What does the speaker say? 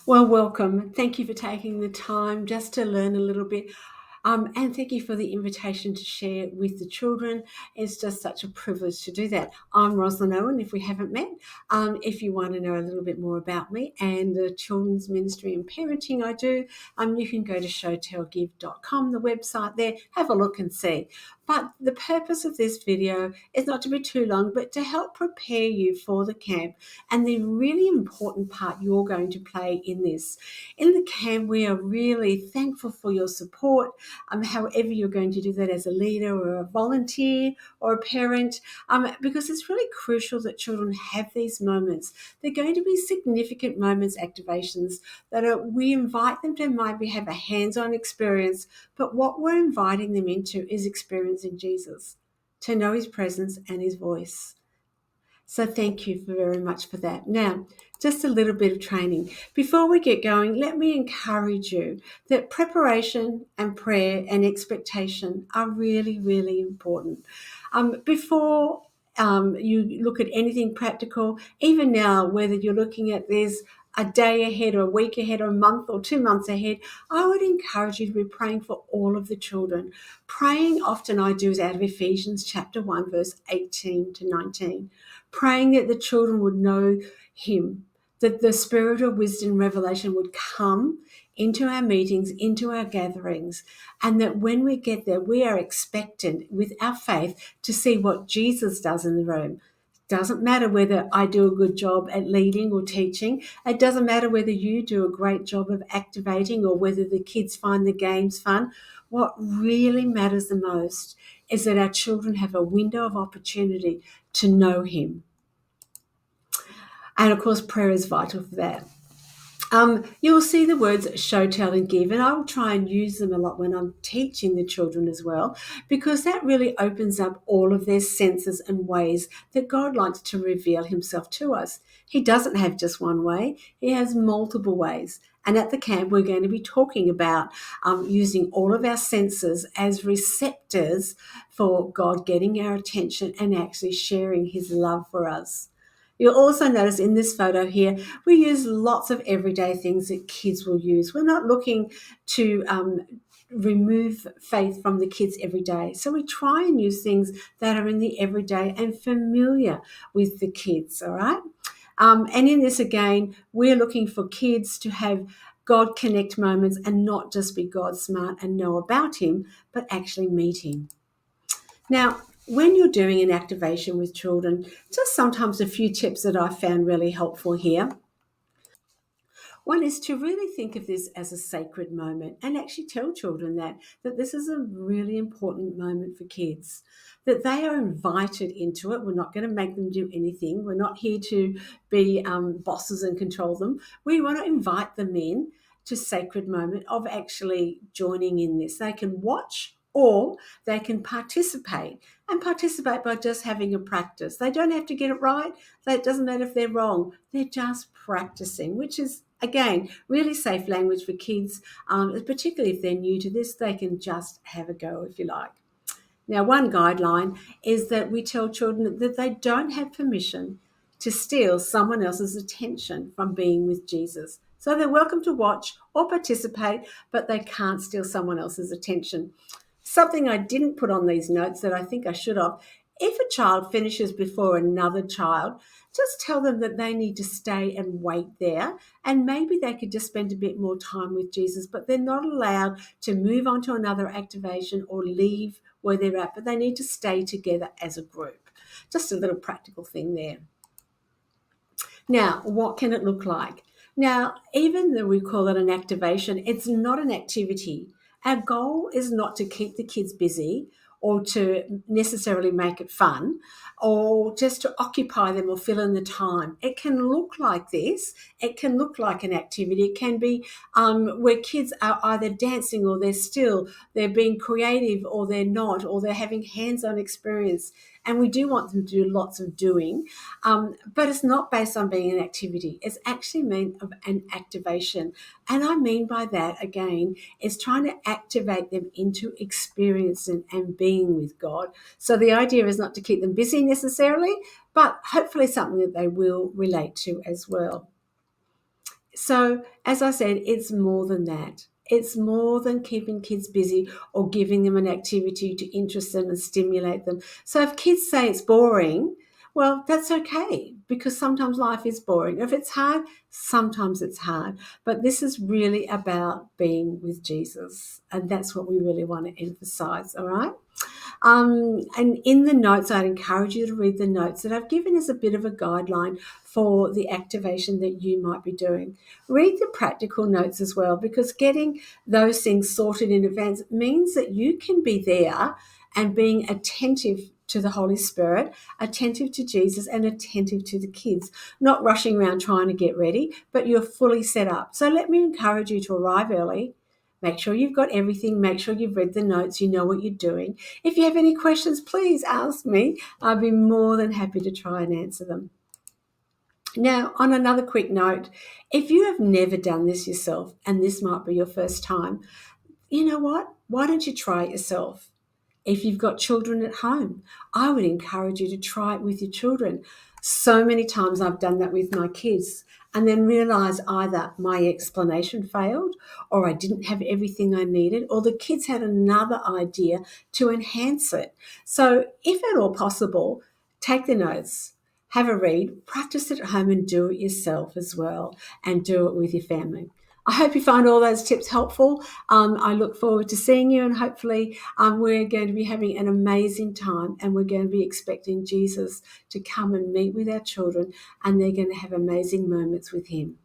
Well, welcome. Thank you for taking the time just to learn a little bit. And thank you for the invitation to share with the children. It's just such a privilege to do that. I'm Roselyn Owen, if we haven't met. If you want to know a little bit more about me and the children's ministry and parenting I do, you can go to showtellgive.com, the website there, have a look and see. But the purpose of this video is not to be too long, but to help prepare you for the camp and the really important part you're going to play in this. In the camp, we are really thankful for your support, however you're going to do that as a leader or a volunteer or a parent, because it's really crucial that children have these moments. They're going to be significant moments, activations we invite them to maybe have a hands-on experience, but what we're inviting them into is experiencing Jesus, to know his presence and his voice. So thank you very much for that. Now, just a little bit of training. Before we get going, let me encourage you that preparation and prayer and expectation are really, really important. Before you look at anything practical, even now, whether you're looking at this a day ahead or a week ahead or a month or 2 months ahead, I would encourage you to be praying for all of the children. Praying often I do is out of Ephesians chapter 1, verse 18 to 19. Praying that the children would know him, that the spirit of wisdom and revelation would come into our meetings, into our gatherings, and that when we get there, we are expectant with our faith to see what Jesus does in the room. Doesn't matter whether I do a good job at leading or teaching. It doesn't matter whether you do a great job of activating or whether the kids find the games fun. What really matters the most is that our children have a window of opportunity to know him. And of course, prayer is vital for that. You'll see the words show, tell, and give, and I will try and use them a lot when I'm teaching the children as well, because that really opens up all of their senses and ways that God likes to reveal himself to us. He doesn't have just one way, he has multiple ways. And at the camp, we're going to be talking about using all of our senses as receptors for God getting our attention and actually sharing his love for us. You'll also notice in this photo here, we use lots of everyday things that kids will use. We're not looking to remove faith from the kids every day. So we try and use things that are in the everyday and familiar with the kids, all right? And in this, again, we're looking for kids to have God connect moments and not just be God smart and know about him, but actually meet him. Now, when you're doing an activation with children, just sometimes a few tips that I found really helpful here. One is to really think of this as a sacred moment and actually tell children that this is a really important moment for kids, that they are invited into it. We're not going to make them do anything. We're not here to be bosses and control them. We want to invite them in to sacred moment of actually joining in this. They can watch or they can participate and participate by just having a practice. They don't have to get it right. It doesn't matter if they're wrong. They're just practicing, which is, again, really safe language for kids, particularly if they're new to this. They can just have a go, if you like. Now, one guideline is that we tell children that they don't have permission to steal someone else's attention from being with Jesus. So they're welcome to watch or participate, but they can't steal someone else's attention. Something I didn't put on these notes that I think I should have. If a child finishes before another child, just tell them that they need to stay and wait there, and maybe they could just spend a bit more time with Jesus, but they're not allowed to move on to another activation or leave where they're at, but they need to stay together as a group. Just a little practical thing there. Now, what can it look like? Now, even though we call it an activation, it's not an activity. Our goal is not to keep the kids busy or to necessarily make it fun or just to occupy them or fill in the time. It can look like this. It can look like an activity. It can be where kids are either dancing or they're still, they're being creative or they're not, or they're having hands-on experience. And we do want them to do lots of doing, but it's not based on being an activity. It's actually meant of an activation. And I mean by that, again, is trying to activate them into experiencing and being with God. So the idea is not to keep them busy necessarily, but hopefully something that they will relate to as well. So, as I said, it's more than that. It's more than keeping kids busy or giving them an activity to interest them and stimulate them. So, if kids say it's boring, well, that's okay because sometimes life is boring. If it's hard, sometimes it's hard. But this is really about being with Jesus. And that's what we really want to emphasize, all right? And in the notes, I'd encourage you to read the notes that I've given as a bit of a guideline for the activation that you might be doing. Read the practical notes as well, because getting those things sorted in advance means that you can be there and being attentive to the Holy Spirit, attentive to Jesus, and attentive to the kids, not rushing around trying to get ready, but you're fully set up. So let me encourage you to arrive early. Make sure you've got everything. Make sure you've read the notes. You know what you're doing. If you have any questions, please ask me. I'll be more than happy to try and answer them. Now, on another quick note, if you have never done this yourself and this might be your first time, you know what? Why don't you try it yourself? If you've got children at home, I would encourage you to try it with your children. So many times I've done that with my kids and then realised either my explanation failed or I didn't have everything I needed or the kids had another idea to enhance it. So if at all possible, take the notes, have a read, practice it at home and do it yourself as well and do it with your family. I hope you find all those tips helpful. I look forward to seeing you and hopefully we're going to be having an amazing time and we're going to be expecting Jesus to come and meet with our children and they're going to have amazing moments with him.